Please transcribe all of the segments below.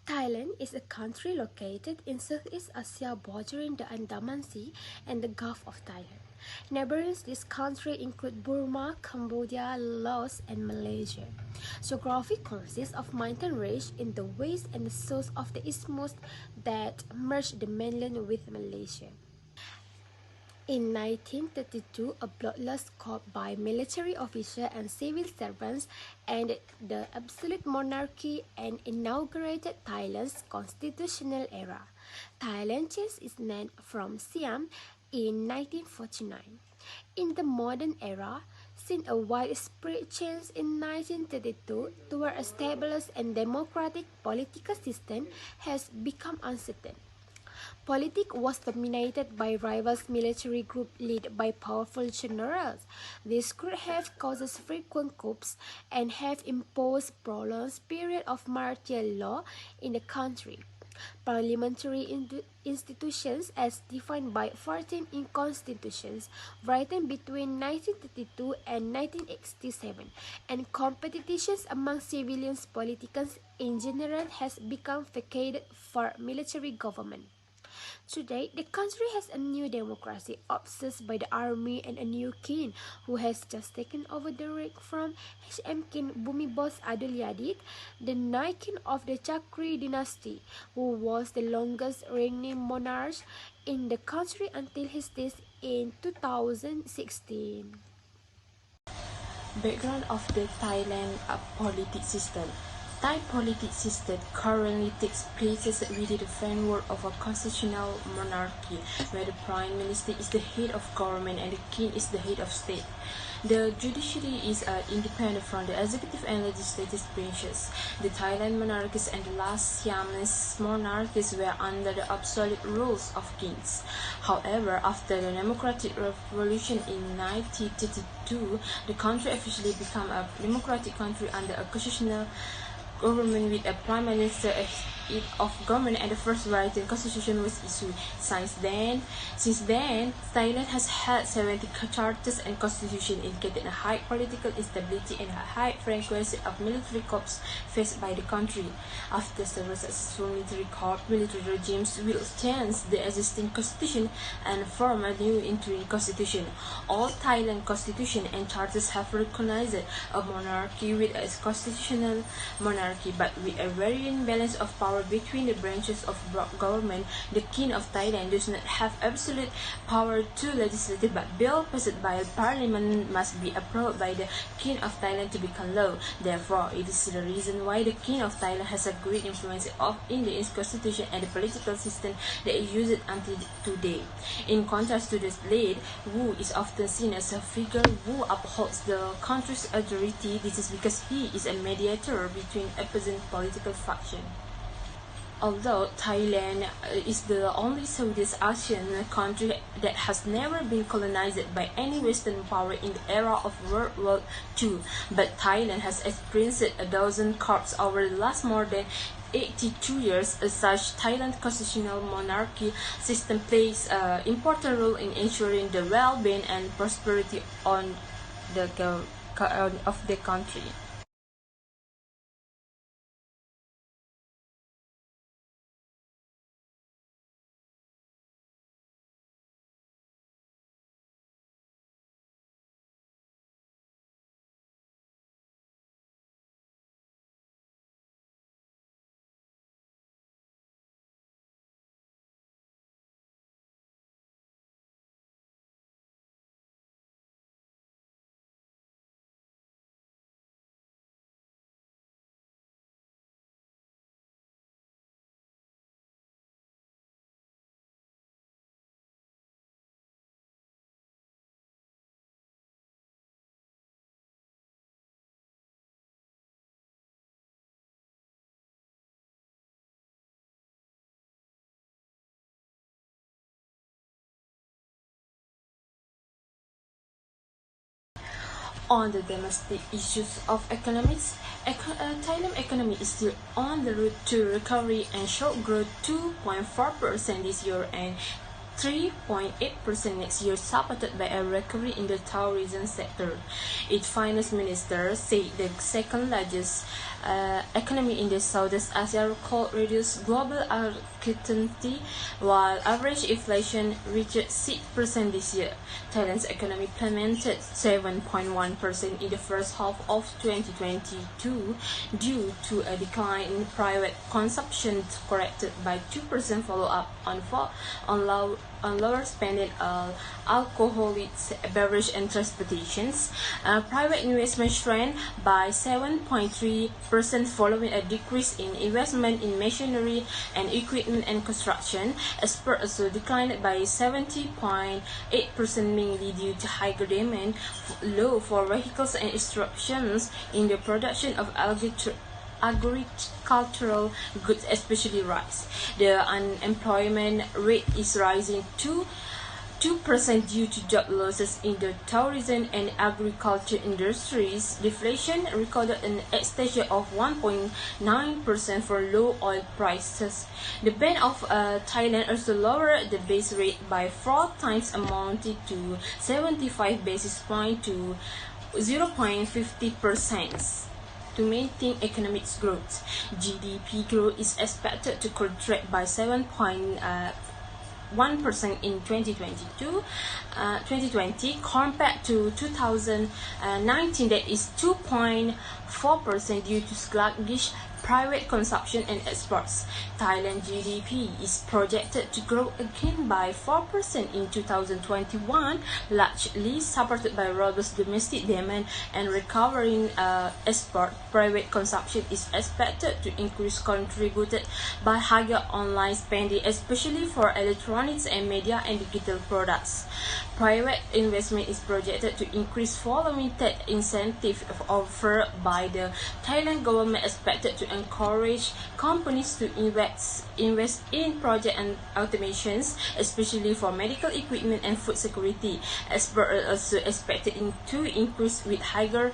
Thailand is a country located in Southeast Asia bordering the Andaman Sea and the Gulf of Thailand. Neighboring this country include Burma, Cambodia, Laos, and Malaysia. Geography consists of mountain range in the west and the south of the isthmus that merge the mainland with Malaysia. In 1932, a bloodless coup by military officials and civil servants ended the absolute monarchy and inaugurated Thailand's constitutional era. Thailand changed its name from Siam in 1949. In the modern era, since a widespread change in 1932 toward a stabilized and democratic political system has become uncertain. Politics was dominated by rivals military groups led by powerful generals. These could have caused frequent coups and have imposed prolonged period of martial law in the country. Parliamentary institutions as defined by 14 in constitutions written between 1932 and 1967 and competitions among civilian politicians in general has become vacated for military government. Today, the country has a new democracy obsessed by the army and a new king who has just taken over the reign from HM King Bhumibos Adulyadej, the ninth king of the Chakri dynasty, who was the longest reigning monarch in the country until his death in 2016. Background of the Thailand politics system. Thai politics system currently takes place within the framework of a constitutional monarchy, where the prime minister is the head of government and the king is the head of state. The judiciary is independent from the executive and legislative branches. The Thailand monarchies and the last Siamese monarchies were under the absolute rules of kings. However, after the democratic revolution in 1932, the country officially became a democratic country under a constitutional government with a prime minister of government, and the first written constitution was issued. Since then, Thailand has had 70 charters and constitution indicating a high political instability and a high frequency of military coups faced by the country. After several successful military regimes will change the existing constitution and form a new interim constitution. All Thailand constitution and charters have recognized a monarchy with a constitutional monarchy, but with a varying balance of power between the branches of government. The king of Thailand does not have absolute power to legislate, but bill passed by parliament must be approved by the king of Thailand to become law. Therefore, it is the reason why the king of Thailand has a great influence in the constitution and the political system that is used until today. In contrast to the late, Wu is often seen as a figure who upholds the country's authority. This is because he is a mediator between opposing political factions. Although Thailand is the only Southeast Asian country that has never been colonized by any Western power in the era of World War II, but Thailand has experienced a dozen coups over the last more than 82 years. As such, Thailand's constitutional monarchy system plays an important role in ensuring the well-being and prosperity of the country. On the domestic issues of economics, Thailand economy is still on the route to recovery and showed growth 2.4% this year and 3.8% next year, supported by a recovery in the tourism sector. Its finance minister said the second largest economy in the Southeast Asia could reduce global uncertainty while average inflation reached 6% this year. Thailand's economy plummeted 7.1% in the first half of 2022 due to a decline in private consumption, corrected by 2% follow-up on lower spending on alcoholic beverage and transportations. Private investment shrank by 7.3% following a decrease in investment in machinery and equipment and construction. Exports also declined by 70.8%, mainly due to higher demand low for vehicles and disruptions in the production of agricultural goods, especially rice. The unemployment rate is rising to 2% due to job losses in the tourism and agriculture industries. Deflation recorded an extension of 1.9% for low oil prices. The Bank of Thailand also lowered the base rate by 4 times, amounting to 75 basis points to 0.50%. To maintain economic growth, GDP growth is expected to contract by 7.1% in 2020 compared to 2019, that is 2.4% due to sluggish private consumption and exports. Thailand GDP is projected to grow again by 4% in 2021, largely supported by robust domestic demand and recovering export. Private consumption is expected to increase, contributed by higher online spending, especially for electronics and media and digital products. Private investment is projected to increase following tax incentives offered by the Thailand government, expected to encourage companies to invest in project and automations, especially for medical equipment and food security. Exports are also expected to increase with higher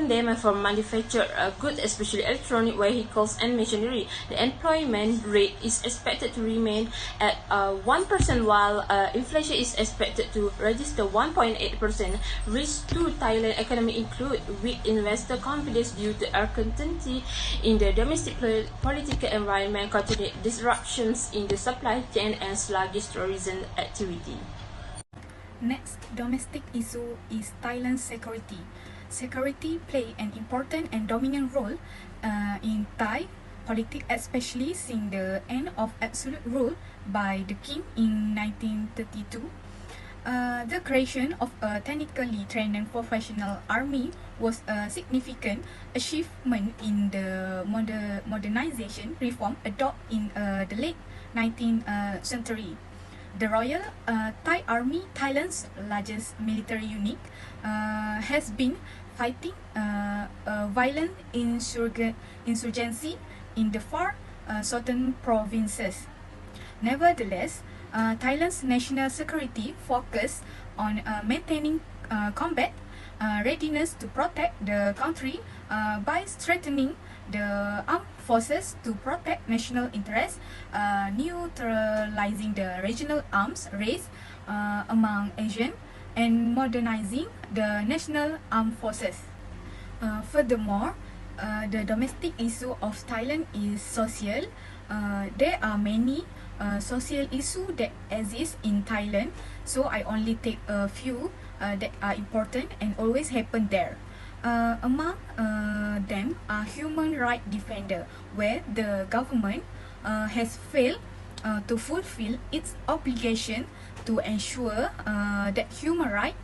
demand for manufactured goods, especially electronic vehicles and machinery. The employment rate is expected to remain at 1%, while inflation is expected to register 1.8%. Risks to Thailand economy include weak investor confidence due to uncertainty in the domestic political environment, continued disruptions in the supply chain, and sluggish tourism activity. Next domestic issue is Thailand's security. Security play an important and dominant role in Thai politics, especially since the end of absolute rule by the king in 1932. The creation of a technically trained and professional army was a significant achievement in the modernization reform adopted in the late 19th century. The Royal Thai Army, Thailand's largest military unit, has been fighting a violent insurgency in the far southern provinces. Nevertheless, Thailand's national security focused on maintaining combat readiness to protect the country by strengthening the armed forces to protect national interests, neutralizing the regional arms race among Asian, and modernizing the national armed forces. Furthermore, the domestic issue of Thailand is social. There are many social issues that exist in Thailand, so I only take a few that are important and always happen there. Among them are human rights defender, where the government has failed to fulfill its obligation to ensure that human rights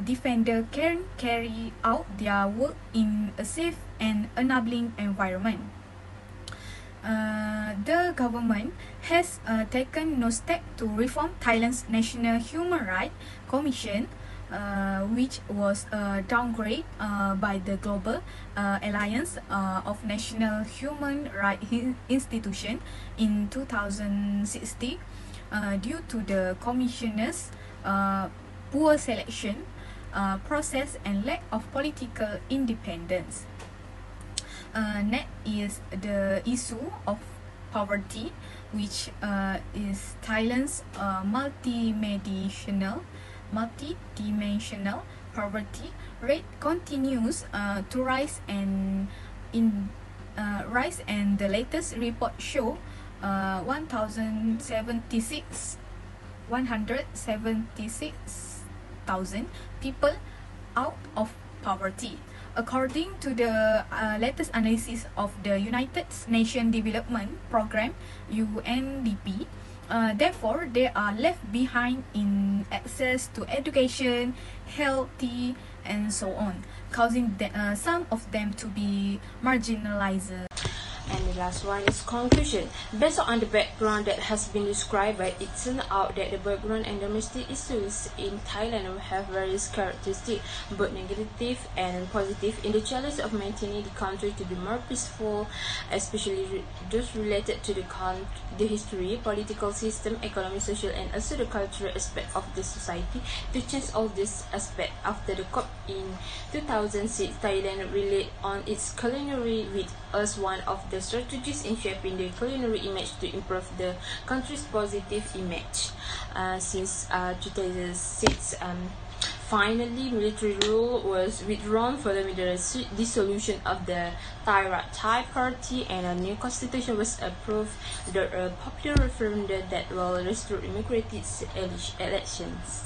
defender can carry out their work in a safe and enabling environment. The government has taken no step to reform Thailand's National Human Rights Commission, which was downgraded by the Global Alliance of National Human Rights Institutions in 2016 due to the Commissioner's poor selection process and lack of political independence. Next is the issue of poverty, which is Thailand's multidimensional poverty rate continues to rise, and the latest report show 176,000 people out of poverty. According to the latest analysis of the United Nations Development Programme (UNDP), therefore they are left behind in access to education, healthy, and so on, causing some of them to be marginalized. And the last one is conclusion. Based on the background that has been described, it turns out that the background and domestic issues in Thailand have various characteristics, both negative and positive, in the challenge of maintaining the country to be more peaceful, especially those related to the history, political system, economic, social, and also the cultural aspect of the society. To change all these aspects, after the COP in 2006, Thailand relied on its culinary wit as one of the strategies in shaping the culinary image to improve the country's positive image. Since 2006, finally, military rule was withdrawn following the dissolution of the Thai Party, and a new constitution was approved. The popular referendum that will restore democratic elections.